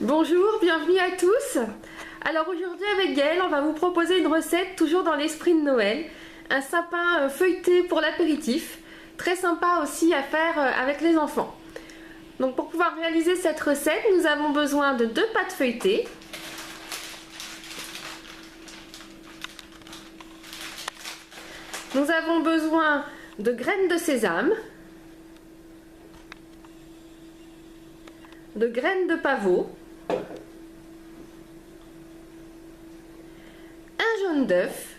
Bonjour, bienvenue à tous. Alors aujourd'hui avec Gaëlle, on va vous proposer une recette toujours dans l'esprit de Noël. Un sapin feuilleté pour l'apéritif. Très sympa aussi à faire avec les enfants. Donc pour pouvoir réaliser cette recette, nous avons besoin de 2 pâtes feuilletées. Nous avons besoin de graines de sésame, de graines de pavot, un jaune d'œuf,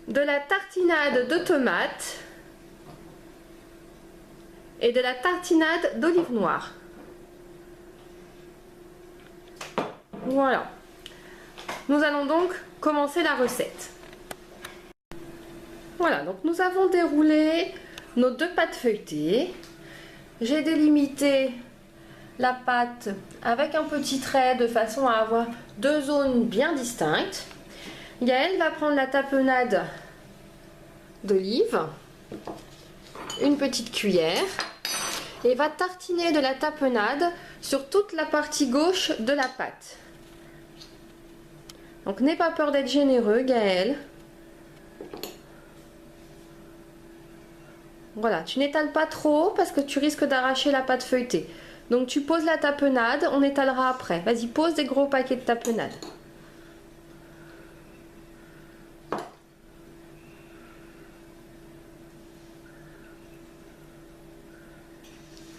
de la tartinade de tomates et de la tartinade d'olive noire. Voilà. Nous allons donc commencer la recette. Voilà, donc nous avons déroulé nos 2 pâtes feuilletées. J'ai délimité la pâte avec un petit trait de façon à avoir 2 zones bien distinctes. Gaëlle va prendre la tapenade d'olive, une petite cuillère, et va tartiner de la tapenade sur toute la partie gauche de la pâte. Donc n'aie pas peur d'être généreux, Gaëlle. Voilà, tu n'étales pas trop parce que tu risques d'arracher la pâte feuilletée. Donc tu poses la tapenade, on étalera après. Vas-y, pose des gros paquets de tapenade.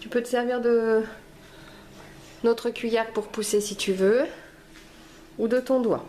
Tu peux te servir de notre cuillère pour pousser si tu veux, ou de ton doigt.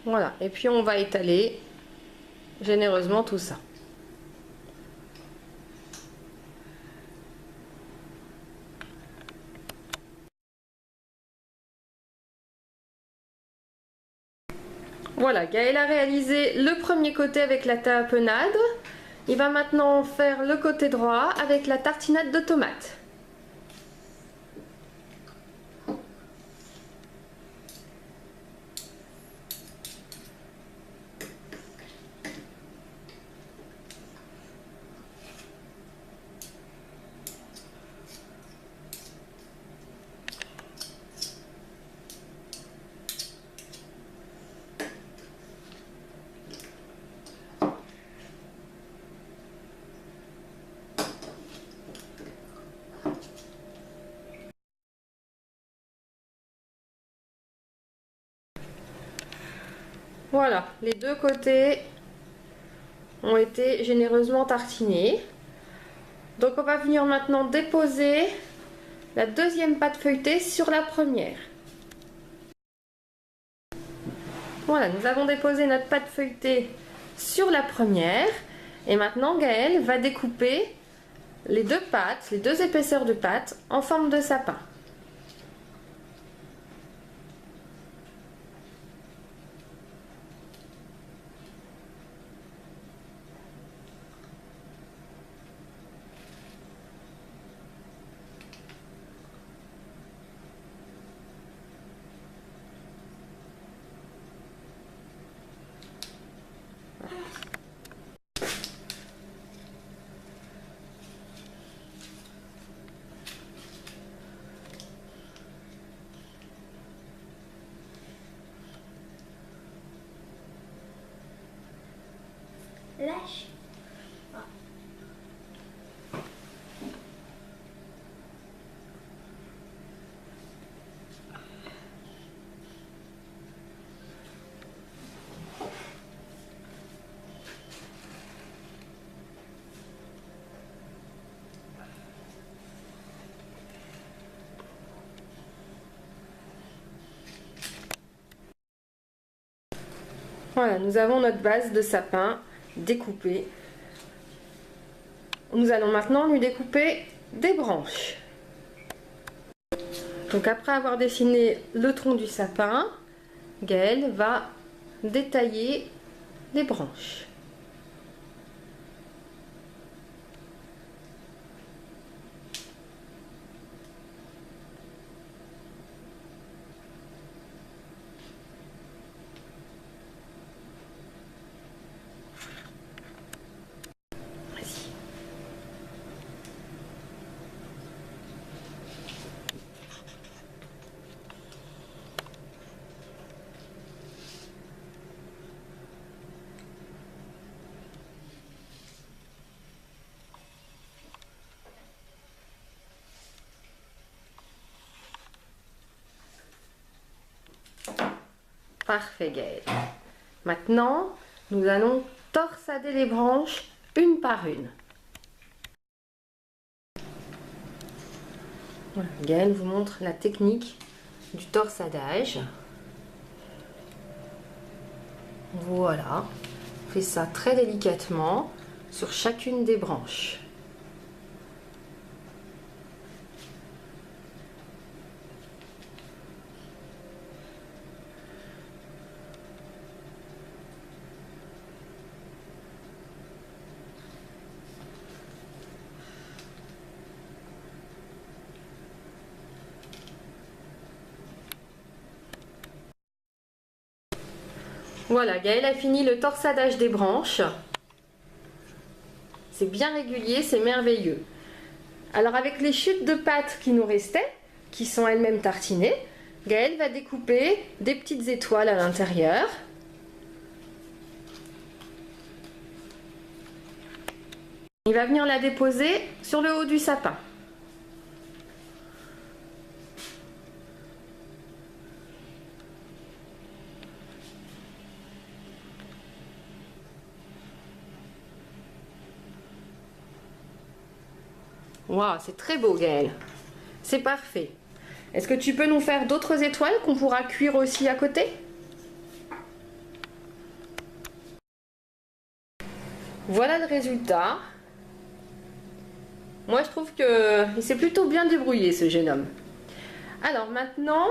Voilà, et puis on va étaler généreusement tout ça. Voilà, Gaëlle a réalisé le premier côté avec la tapenade. Il va maintenant faire le côté droit avec la tartinade de tomates. Voilà, les 2 côtés ont été généreusement tartinés. Donc on va venir maintenant déposer la deuxième pâte feuilletée sur la première. Voilà, nous avons déposé notre pâte feuilletée sur la première. Et maintenant Gaëlle va découper les 2 pâtes, les 2 épaisseurs de pâte en forme de sapin. Lâche. Voilà, nous avons notre base de sapin découpée. Nous allons maintenant lui découper des branches. Donc après avoir dessiné le tronc du sapin, Gaëlle va détailler les branches. Parfait Gaëlle. Maintenant, nous allons torsader les branches une par une. Voilà, Gaëlle vous montre la technique du torsadage. Voilà, on fait ça très délicatement sur chacune des branches. Voilà, Gaëlle a fini le torsadage des branches. C'est bien régulier, c'est merveilleux. Alors avec les chutes de pâte qui nous restaient, qui sont elles-mêmes tartinées, Gaëlle va découper des petites étoiles à l'intérieur. Il va venir la déposer sur le haut du sapin. Waouh, c'est très beau Gaëlle. C'est parfait. Est-ce que tu peux nous faire d'autres étoiles qu'on pourra cuire aussi à côté? Voilà le résultat. Moi je trouve qu'il s'est plutôt bien débrouillé ce jeune homme. Alors maintenant,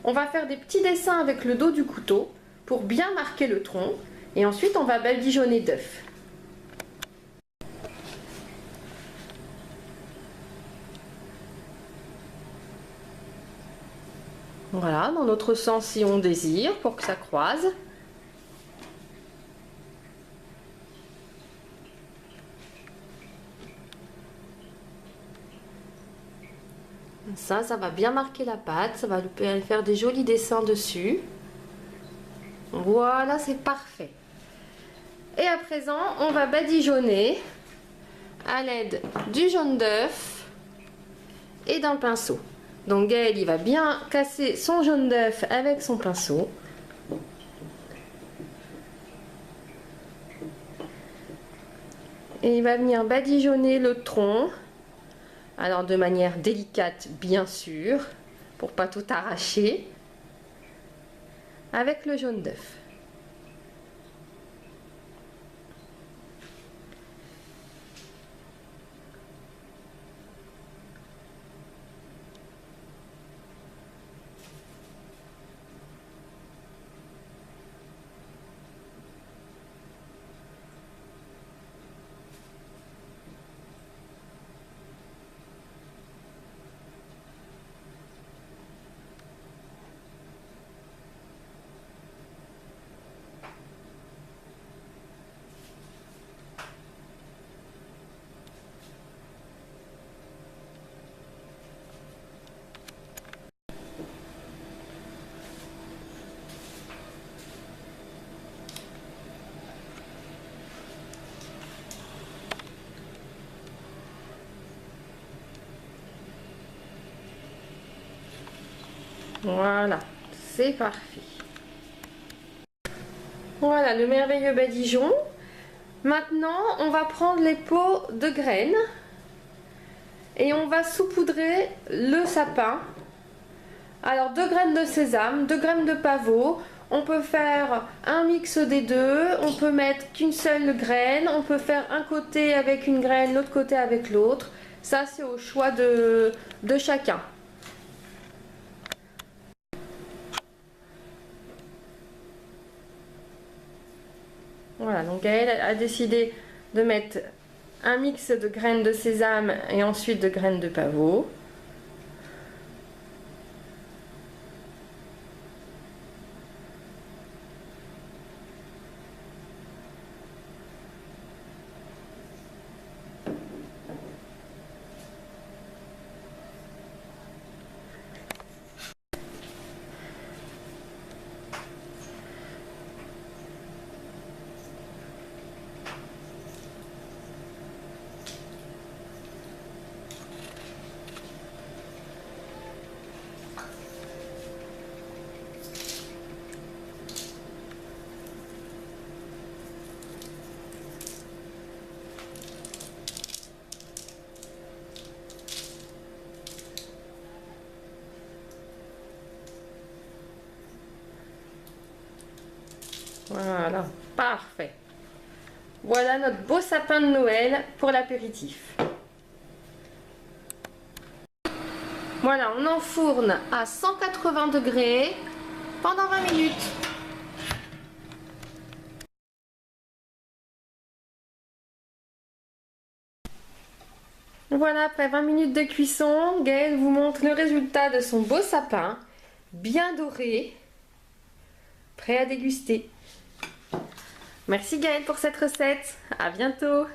on va faire des petits dessins avec le dos du couteau pour bien marquer le tronc. Et ensuite on va badigeonner d'œufs. Voilà, dans notre sens si on désire, pour que ça croise. Ça va bien marquer la pâte, ça va lui faire des jolis dessins dessus. Voilà, c'est parfait. Et à présent, on va badigeonner à l'aide du jaune d'œuf et d'un pinceau. Donc Gaëlle, il va bien casser son jaune d'œuf avec son pinceau. Et il va venir badigeonner le tronc. Alors de manière délicate, bien sûr, pour pas tout arracher. Avec le jaune d'œuf. Voilà, c'est parfait. Voilà le merveilleux badigeon. Maintenant, on va prendre les pots de graines et on va saupoudrer le sapin Alors 2 graines de sésame, 2 graines de pavot. On peut faire un mix des deux, on peut mettre qu'une seule graine, on peut faire un côté avec une graine, l'autre côté avec l'autre. Ça, c'est au choix de chacun. Voilà, donc Gaëlle a décidé de mettre un mix de graines de sésame et ensuite de graines de pavot. Voilà, parfait. Voilà notre beau sapin de Noël pour l'apéritif. Voilà, on enfourne à 180 degrés pendant 20 minutes. Voilà, après 20 minutes de cuisson, Gaëlle vous montre le résultat de son beau sapin, bien doré, prêt à déguster. Merci Gaëlle pour cette recette, à bientôt.